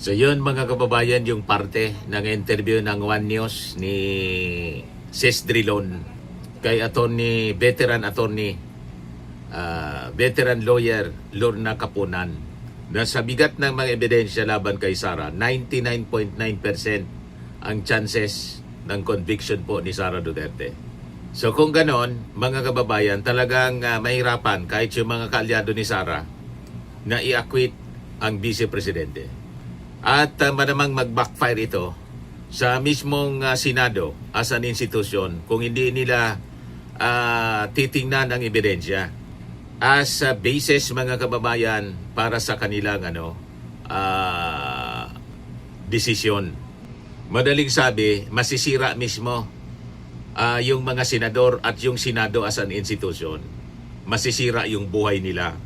So yun mga kababayan, yung parte ng interview ng One News ni Ses Drilon kay veteran lawyer Lorna Capunan na sa bigat ng mga ebidensya laban kay Sara, 99.9% ang chances ng conviction po ni Sara Duterte. So kung ganon, mga kababayan, talagang mahirapan kahit yung mga kaalyado ni Sara na i-acquit ang Vice Presidente. At malamang mag-backfire ito sa mismong Senado as an institution kung hindi nila titingnan ang ebidensya as basis, mga kababayan, para sa kanilang desisyon. Madaling sabi, masisira mismo yung mga senador at yung Senado as an institution. Masisira yung buhay nila.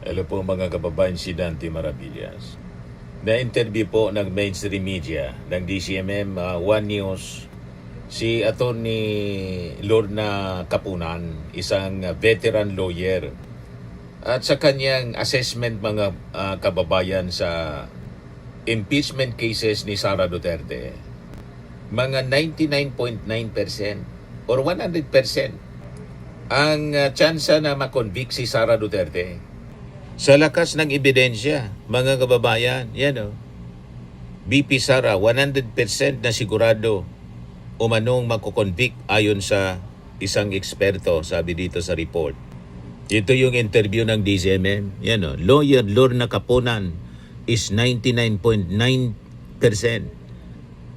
Hello po mga kababayan, si Dante Maravillas. Na-interview po ng mainstream media ng DCMM, One News, si Atty. Lorna Capunan, isang veteran lawyer. At sa kanyang assessment, mga kababayan, sa impeachment cases ni Sara Duterte, mga 99.9% or 100% ang tsansa na makonvict si Sara Duterte. Sa lakas ng ebidensya, mga kababayan, yan o. BP Sara, 100% na sigurado umanong makukonvict ayon sa isang eksperto, sabi dito sa report. Ito yung interview ng DCMM. Yan o. Lawyer Lorna Capunan is 99.9%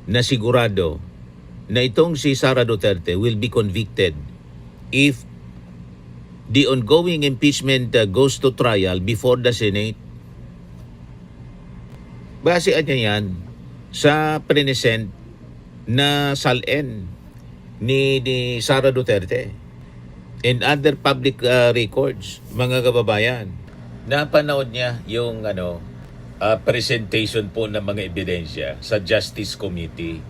na sigurado na itong si Sara Duterte will be convicted if the ongoing impeachment goes to trial before the Senate. Basean niya yan sa present na salin ni Sara Duterte and other public records, mga kababayan. Napanood niya yung presentation po ng mga ebidensya sa Justice Committee.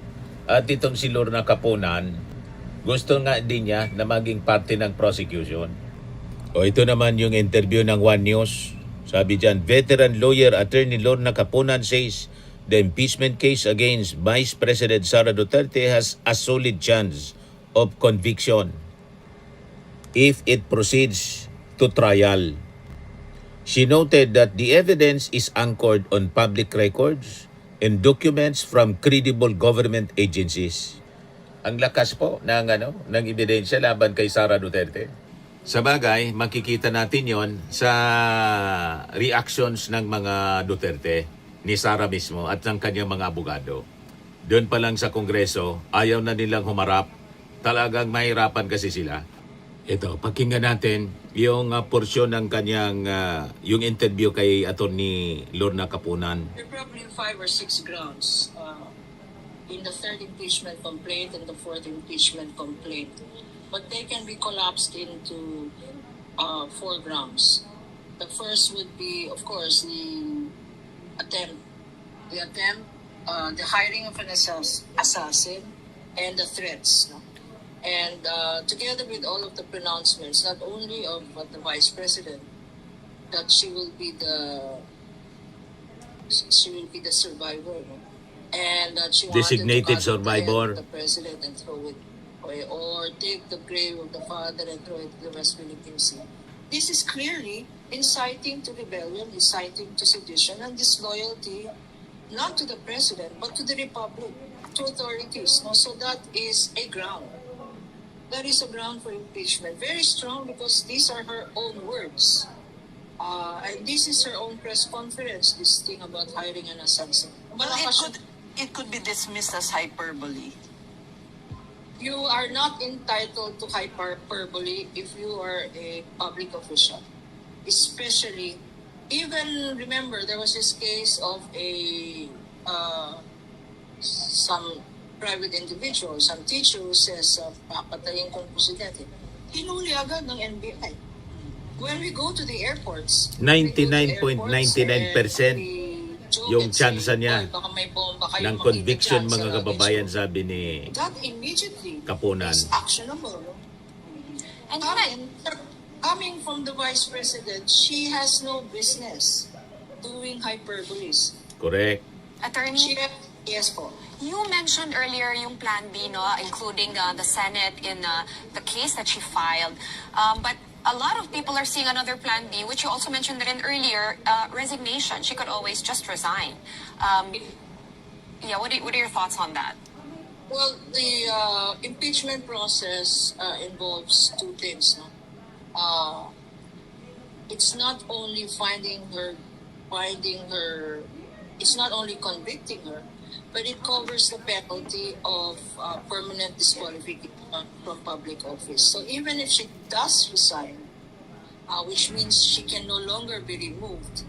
At itong si Lorna Capunan, gusto nga din niya na maging parte ng prosecution. O ito naman yung interview ng One News. Sabi dyan, veteran lawyer Atty. Lorna Capunan says the impeachment case against Vice President Sara Duterte has a solid chance of conviction if it proceeds to trial. She noted that the evidence is anchored on public records and documents from credible government agencies. Ang lakas po ng ebidensya laban kay Sara Duterte. Sa bagay, makikita natin yon sa reactions ng mga Duterte, ni Sara mismo at ng kanyang mga abogado. Doon pa lang sa Kongreso, ayaw na nilang humarap. Talagang mahirapan kasi sila. Ito, pakinggan natin yung porsyon ng kanyang, yung interview kay Atty. Lorna Capunan. There are probably 5 or 6 grounds in the third impeachment complaint and the fourth impeachment complaint. But they can be collapsed into 4 grounds. The first would be, of course, the hiring of an assassin, and the threats. No? And together with all of the pronouncements, not only of the Vice President, that she will be the survivor, no? And that she Designated wanted to survivor. the president and throw it away, or take the grave of the father and throw it to the West Philippine Sea. This is clearly inciting to rebellion, inciting to sedition and disloyalty, not to the president, but to the republic, to authorities. No? So that is a ground. That is a ground for impeachment. Very strong, because these are her own words. And this is her own press conference, this thing about hiring an assassin. Well, it could be dismissed as hyperbole. You are not entitled to hyperbole if you are a public official. Especially, even remember, there was this case of some private individual, some teacher who says, papatayin kong presidente. Hinuli agad ng NBI. When we go to the airports, 99.99% joke yung and tsansa say, niya "Boy, baka may bomba kayo ng makita conviction, dyan sa mga kababayan, issue." sabi ni That immediately Kapunan. is actionable. No? And Coming from the Vice President, she has no business doing hyperboles. Correct. Attorney, Yes po. you mentioned earlier yung Plan B, no, including the Senate in the case that she filed. But a lot of people are seeing another Plan B, which you also mentioned rin earlier, resignation. She could always just resign. Yeah, what are your thoughts on that? Well, the impeachment process involves two things. No? It's not only it's not only convicting her, but it covers the penalty of permanent disqualification from public office. So even if she does resign, which means she can no longer be removed,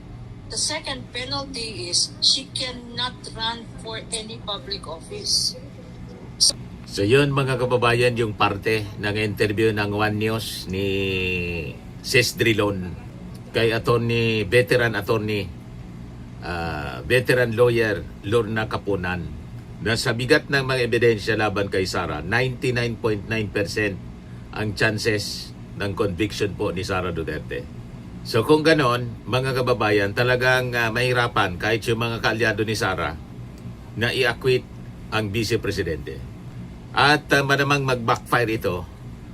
the second penalty is she cannot run for any public office. So yun, mga kababayan, yung parte ng interview ng One News ni Sis Drilon kay veteran lawyer Lorna Kapunan, na sa bigat ng mga ebidensya laban kay Sara, 99.9% ang chances ng conviction po ni Sara Duterte. So kung ganon, mga kababayan, talagang mahirapan kahit yung mga kaalyado ni Sara na i-acquit ang Vice Presidente. At malamang mag-backfire ito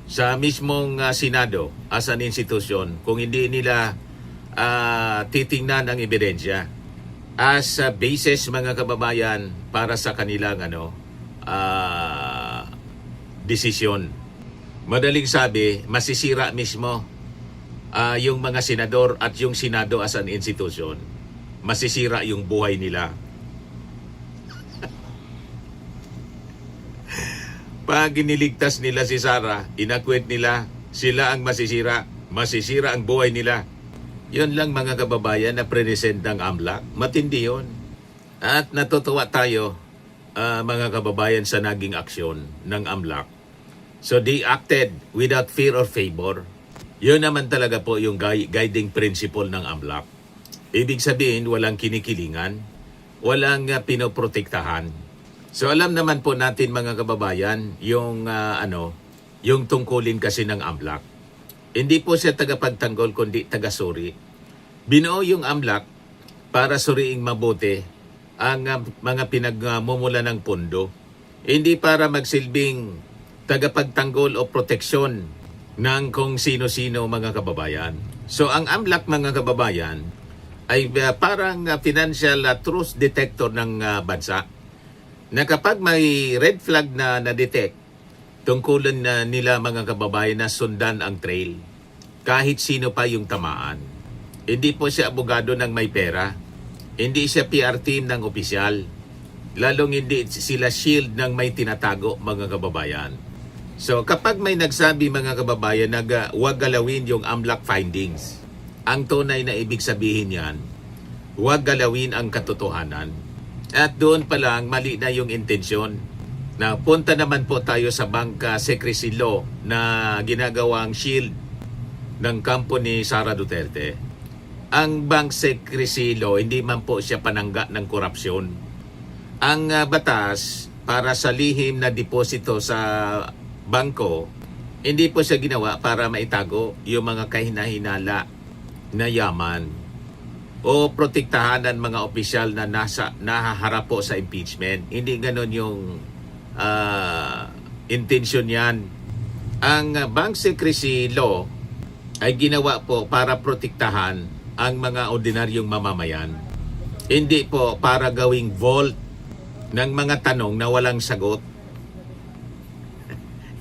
sa mismong Senado as an institution kung hindi nila titingnan ang ebidensya as basis, mga kababayan, para sa kanilang desisyon. Madaling sabi, masisira mismo yung mga senador at yung Senado as an institution. Masisira yung buhay nila. Pag iniligtas nila si Sara, inakwit nila, sila ang masisira ang buhay nila. Yun lang, mga kababayan, na present ng AMLAC. Matindi yun. At natutuwa tayo, mga kababayan, sa naging aksyon ng AMLAC. So they acted without fear or favor. Yun naman talaga po yung guiding principle ng AMLAC. Ibig sabihin, walang kinikilingan, walang pinoprotektahan. So alam naman po natin, mga kababayan, yung tungkulin kasi ng AMLAC. Hindi po siya tagapagtanggol kundi taga-suri. Binuo yung AMLAC para suriing mabuti ang mga pinagmumula ng pondo. Hindi para magsilbing tagapagtanggol o proteksyon ng kung sino-sino, mga kababayan. So ang AMLAC, mga kababayan, ay parang financial truth detector ng bansa. Na kapag may red flag na na-detect, tungkulan na nila, mga kababayan, na sundan ang trail. Kahit sino pa yung tamaan. Hindi po siya abogado ng may pera. Hindi siya PR team ng opisyal. Lalong hindi sila shield ng may tinatago, mga kababayan. So kapag may nagsabi, mga kababayan, na huwag galawin yung AMLAC findings, ang tunay na ibig sabihin yan, huwag galawin ang katotohanan. At doon pa lang, mali na yung intensyon. Na punta naman po tayo sa bank secrecy law na ginagawang shield ng kampo ni Sara Duterte. Ang bank secrecy law, hindi man po siya panangga ng korupsyon. Ang batas para sa lihim na deposito sa bangko, hindi po siya ginawa para maitago yung mga kahinahinala na yaman o protektahan ng mga opisyal na nahaharap po sa impeachment. Hindi ganon yung intensyon yan. Ang bank secrecy law ay ginawa po para protektahan ang mga ordinaryong mamamayan. Hindi po para gawing vault ng mga tanong na walang sagot.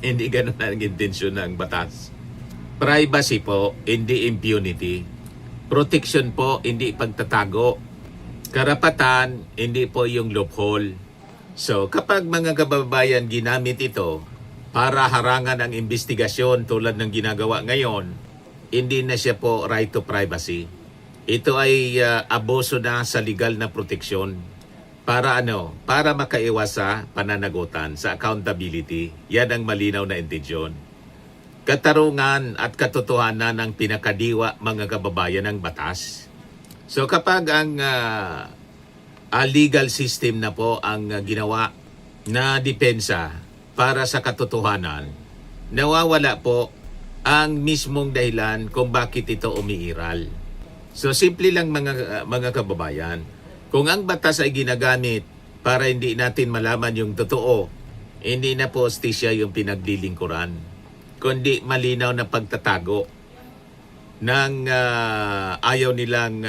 Hindi ganon ang intensyon ng batas. Privacy po, hindi impunity. Protection po, hindi pagtatago. Karapatan, hindi po yung loophole. So kapag, mga kababayan, ginamit ito para harangan ang investigasyon tulad ng ginagawa ngayon, hindi na siya po right to privacy. Ito ay abuso na sa legal na proteksyon. Para Para makaiwas sa pananagutan, sa accountability. Yan ang malinaw na intensyon. Katarungan at katotohanan ang pinakadiwa, mga kababayan, ng batas. So kapag ang legal system na po ang ginawa na depensa para sa katotohanan, nawawala po ang mismong dahilan kung bakit ito umiiral. So simple lang mga kababayan, kung ang batas ay ginagamit para hindi natin malaman yung totoo, hindi na po hostisya yung pinaglilingkuran, kundi malinaw na pagtatago ng ayaw nilang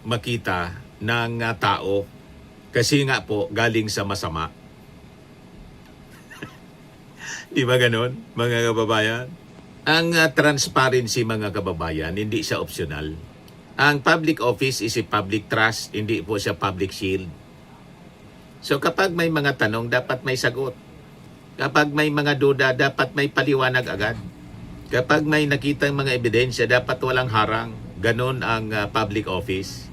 makita ng tao kasi nga po galing sa masama. Di ba ganon, mga kababayan? Ang transparency, mga kababayan, hindi siya optional. Ang public office is a public trust, hindi po siya public shield. So kapag may mga tanong, dapat may sagot. Kapag may mga duda, dapat may paliwanag agad. Kapag may nakitang mga ebidensya, dapat walang harang. Ganon ang public office.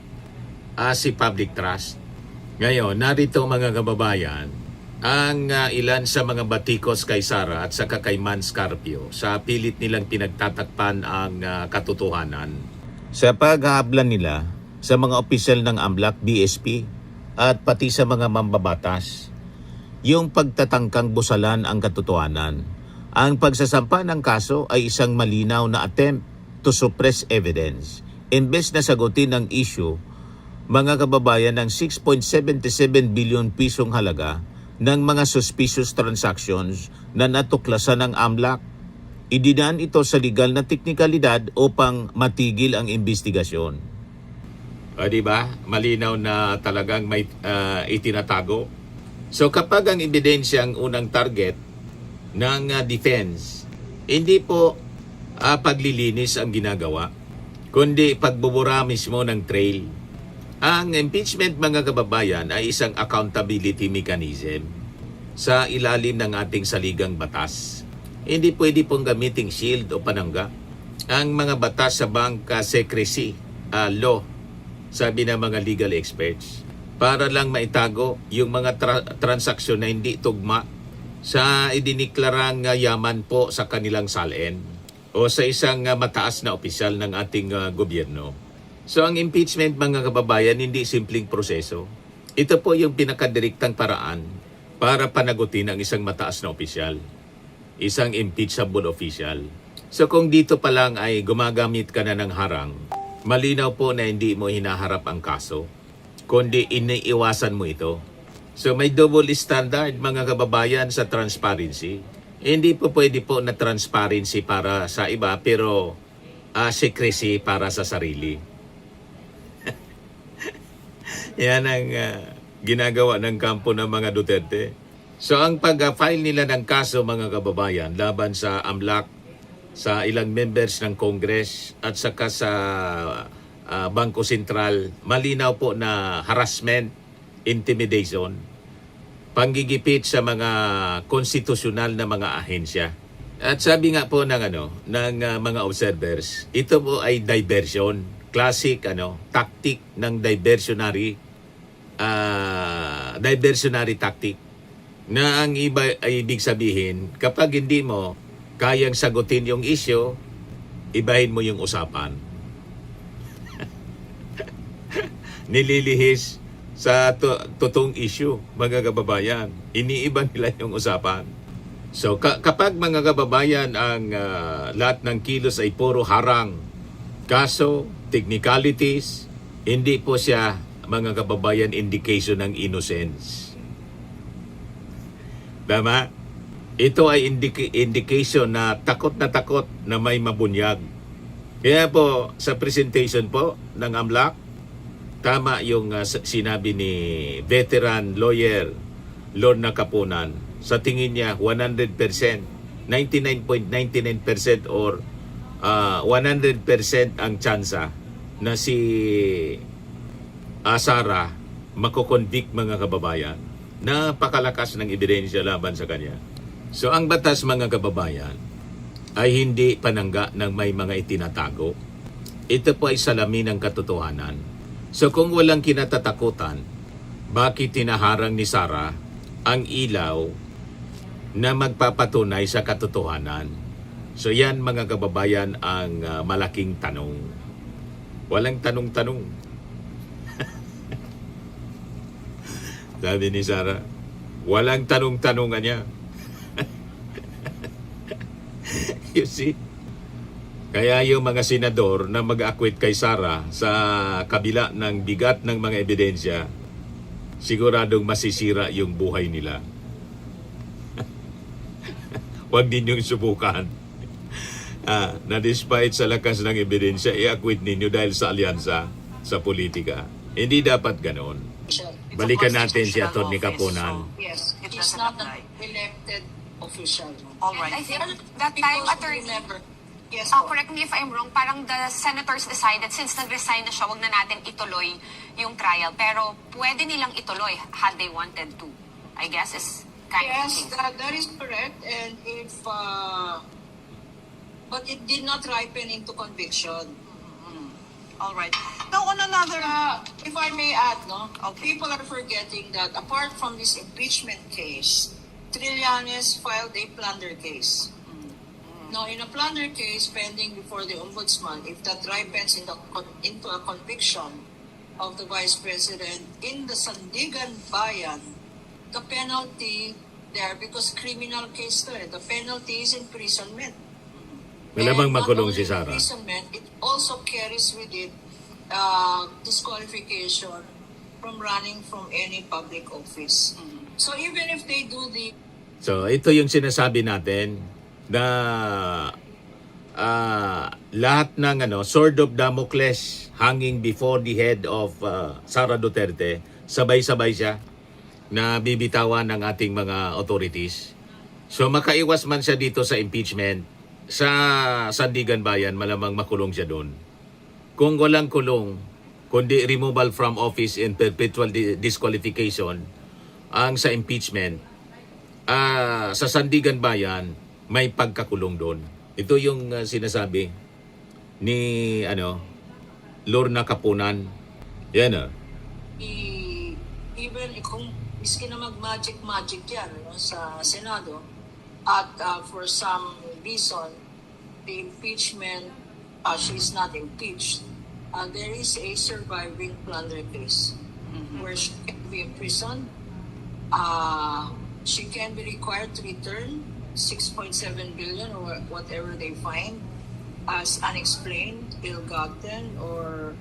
Si public trust. Ngayon, narito mga kababayan, ang ilan sa mga batikos kay Sara at saka kay Man Scarpio sa pilit nilang pinagtatakpan ang katotohanan. Sa paghahablan nila sa mga opisyal ng AMLAC, BSP at pati sa mga mambabatas, yung pagtatangkang busalan ang katotohanan. Ang pagsasampa ng kaso ay isang malinaw na attempt to suppress evidence. Imbes na sagutin ang issue, mga kababayan, ng 6.77 billion pisong halaga ng mga suspicious transactions na natuklasan ng AMLAC, idinaan ito sa legal na teknikalidad upang matigil ang investigasyon. Diba? Malinaw na talagang may itinatago. So kapag ang ebidensya ang unang target ng defense, hindi po paglilinis ang ginagawa, kundi pagbubura mismo ng trail. Ang impeachment, mga kababayan, ay isang accountability mechanism sa ilalim ng ating saligang batas. Hindi pwede pong gamiting shield o panangga. Ang mga batas sa bank secrecy law, sabi ng mga legal experts, para lang maitago yung mga transaksyon na hindi tugma sa idiniklarang yaman po sa kanilang salin o sa isang mataas na opisyal ng ating gobyerno. So ang impeachment, mga kababayan, hindi simpleng proseso. Ito po yung pinakadirektang paraan para panagutin ang isang mataas na opisyal, isang impeachable official. So kung dito pa lang ay gumagamit ka na ng harang, malinaw po na hindi mo hinaharap ang kaso, kundi iniiwasan mo ito. So may double standard, mga kababayan, sa transparency. Hindi po pwede po na transparency para sa iba, pero secrecy para sa sarili. Yan ang ginagawa ng kampo ng mga Duterte. So ang pag-file nila ng kaso, mga kababayan, laban sa AMLAC, sa ilang members ng Congress at saka sa Bangko Sentral, malinaw po na harassment, intimidation, panggigipit sa mga konstitusyonal na mga ahensya. At sabi nga po ng mga observers, ito po ay diversion, classic tactic ng diversionary tactic, na ang iba ay ibig sabihin, kapag hindi mo kayang sagutin yung issue, ibahin mo yung usapan. Nililihis sa totoong issue, mga kababayan. Iniiba nila yung usapan. So kapag, mga kababayan, ang lahat ng kilos ay puro harang, kaso, technicalities, hindi po siya, mga kababayan, indication ng innocence. Tama? Ito ay indication na takot na may mabunyag. Kaya po, sa presentation po ng AMLAC, tama yung sinabi ni veteran lawyer Lorna Caponan. Sa tingin niya, 100%, 99.99% or 100% ang tsansa na si Sara makokonvict, mga kababayan. Napakalakas ng ebidensya laban sa kanya. So ang batas, mga kababayan, ay hindi panangga ng may mga itinatago. Ito po ay salamin ng katotohanan. So kung walang kinatatakutan, bakit tinaharang ni Sara ang ilaw na magpapatunay sa katotohanan? So yan, mga kababayan, ang malaking tanong. Walang tanong-tanong. Sabi ni Sara, walang tanong-tanungan niya. You see? Kaya yung mga senador na mag-acquit kay Sara sa kabila ng bigat ng mga ebidensya, siguradong masisira yung buhay nila. Huwag ninyong subukan. Na despite sa lakas ng ebidensya, i-acquit ninyo dahil sa alyansa sa politika. Hindi dapat ganon. Balikan natin si Atty. Kapunan. Yes, It he's doesn't not an apply. elected official. All And I right. think that time, Because attorney, remember, yes, po. correct me if I'm wrong, parang the senators decided since nag-resign na siya, wag na natin ituloy yung trial. Pero pwede nilang ituloy had they wanted to. I guess is kind of Yes, the case. that is correct. And if, but it did not ripen into conviction. All right. Now, on another... If I may add, no, Okay. people are forgetting that apart from this impeachment case, Trillanes filed a plunder case. Now, in a plunder case pending before the ombudsman, if that ripens into a conviction of the vice president in the Sandigan Bayan, the penalty there, because criminal case to the penalty is imprisonment. Malamang And not makulong only si Sara. imprisonment, it also carries with it disqualification from running from any public office. So even if they do the So, ito yung sinasabi natin na lahat ng sword of Damocles hanging before the head of Sara Duterte, sabay-sabay siya na bibitawan ng ating mga authorities. So, makaiwas man siya dito sa impeachment, sa Sandigan Bayan, malamang makulong siya doon. Kung walang kulong, kundi removal from office and perpetual disqualification, ang sa impeachment, sa Sandigan Bayan, may pagkakulong doon. Ito yung sinasabi ni Lorna Kapunan. Yan even kung miski na mag-magic yan sa Senado, at for some reason, the impeachment, she's not impeached, there is a surviving plunder case where she can be imprisoned. She can be required to return 6.7 billion or whatever they find as unexplained, ill-gotten, or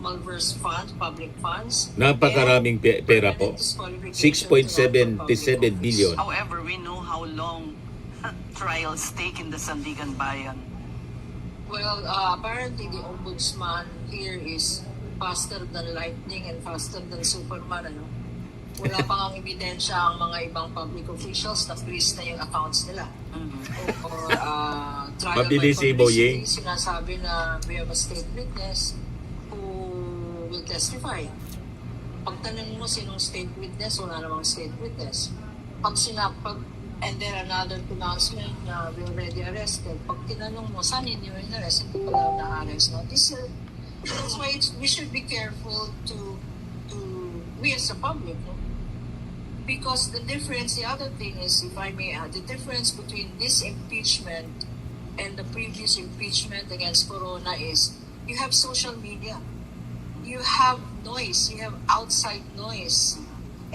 malverse funds, public funds. Napakaraming pera po. 6.77 billion. However, we know how long trials take in the Sandigan Bayan. Well, apparently the ombudsman here is faster than lightning and faster than Superman. Wala pang ang ebidensya ang mga ibang public officials na freeze na yung accounts nila. Or trial Mabilis si by Boyeng. publicity, sinasabi na we have a state witness who will testify. Pag tanong mo sinong state witness, wala namang state witness. And then another pronouncement na we already arrested. Pag tinanong mo, saan ninyo yung arrest? Hindi pala na-arrest. No? That's why we should be careful to we as a public. No? Because the other thing is, if I may add, the difference between this impeachment and the previous impeachment against Corona is you have social media. You have noise. You have outside noise.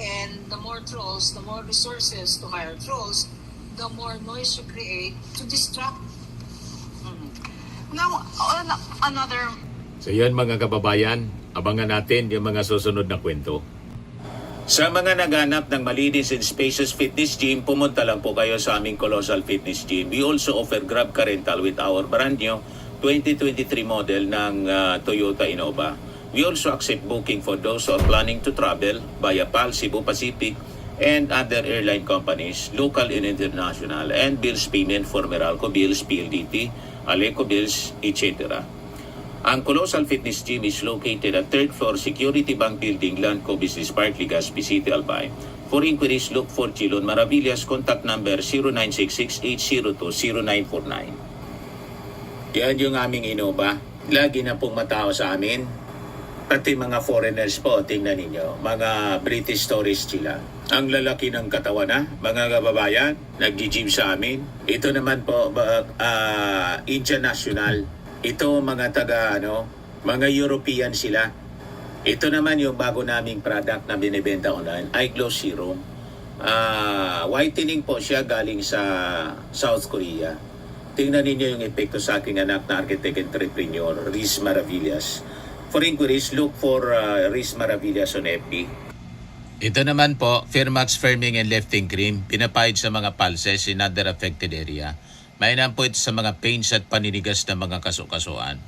And the more trolls, the more resources to hire trolls, the more noise you create to distract. Now, on another... So yan mga kababayan, abangan natin yung mga susunod na kwento. Sa mga naghanap ng malinis and spacious fitness gym, pumunta lang po kayo sa aming Colossal Fitness Gym. We also offer Grab Car Rental with our brand new 2023 model ng Toyota Innova. We also accept booking for those who are planning to travel via PAL, Cebu Pacific, and other airline companies, local and international, and bills payment for Meralco Bills, PLDT, Aleco Bills, etc. Ang Colossal Fitness Gym is located at 3rd floor Security Bank Building, Landco Business Park, Legazpi City, Albay. For inquiries, look for Chilon Maravillas. Contact number 0966-802-0949. Yan yung aming Innova. Lagi na pong matao sa amin. Pati mga foreigners po, tingnan ninyo, mga British tourists sila. Ang lalaki ng katawan mga kababayan, nag-gym sa amin. Ito naman po, Indian National. Ito mga mga European sila. Ito naman yung bago naming product na binibenta online, Eye Glow Serum. Whitening po siya galing sa South Korea. Tingnan ninyo yung epekto sa aking anak na architect entrepreneur, Riz Maravillas. For inquiries, look for Riz Maravillas on FB. Ito naman po, Firmax Firming and Lifting Cream, pinapahid sa mga pulses in other affected area. Mainam po ito sa mga pains at paninigas ng mga kasukasuan.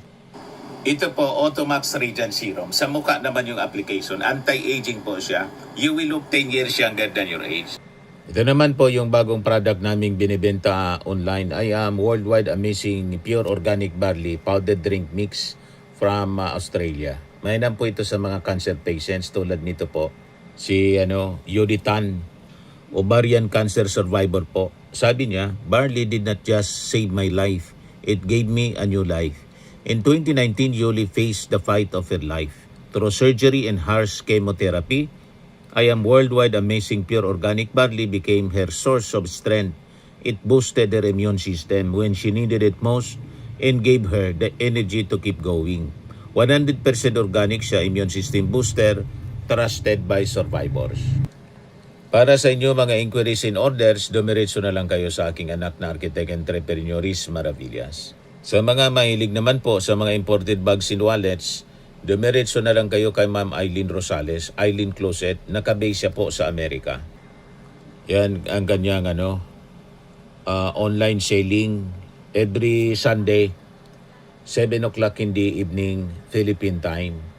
Ito po, Automax Radiant Serum. Sa mukha naman yung application. Anti-aging po siya. You will look 10 years younger than your age. Ito naman po yung bagong product naming binibenta online. I am Worldwide Amazing Pure Organic Barley Powdered Drink Mix from Australia. Mainam po ito sa mga cancer patients tulad nito po. Si Yodi Tan, ovarian cancer survivor po. Sabi niya, barley did not just save my life. It gave me a new life. In 2019, Yoli faced the fight of her life. Through surgery and harsh chemotherapy, I am Worldwide Amazing Pure Organic Barley became her source of strength. It boosted her immune system when she needed it most and gave her the energy to keep going. 100% organic siya, immune system booster, trusted by survivors. Para sa inyo mga inquiries and orders, dumiretso na lang kayo sa aking anak na architect entrepreneur Riz Maravillas. Sa mga mahilig naman po sa mga imported bags and wallets, dumiretso na lang kayo kay Ma'am Eileen Rosales, Eileen Closet, nakabase siya po sa Amerika. Yan ang kanyang online selling every Sunday, 7 o'clock in the evening, Philippine time.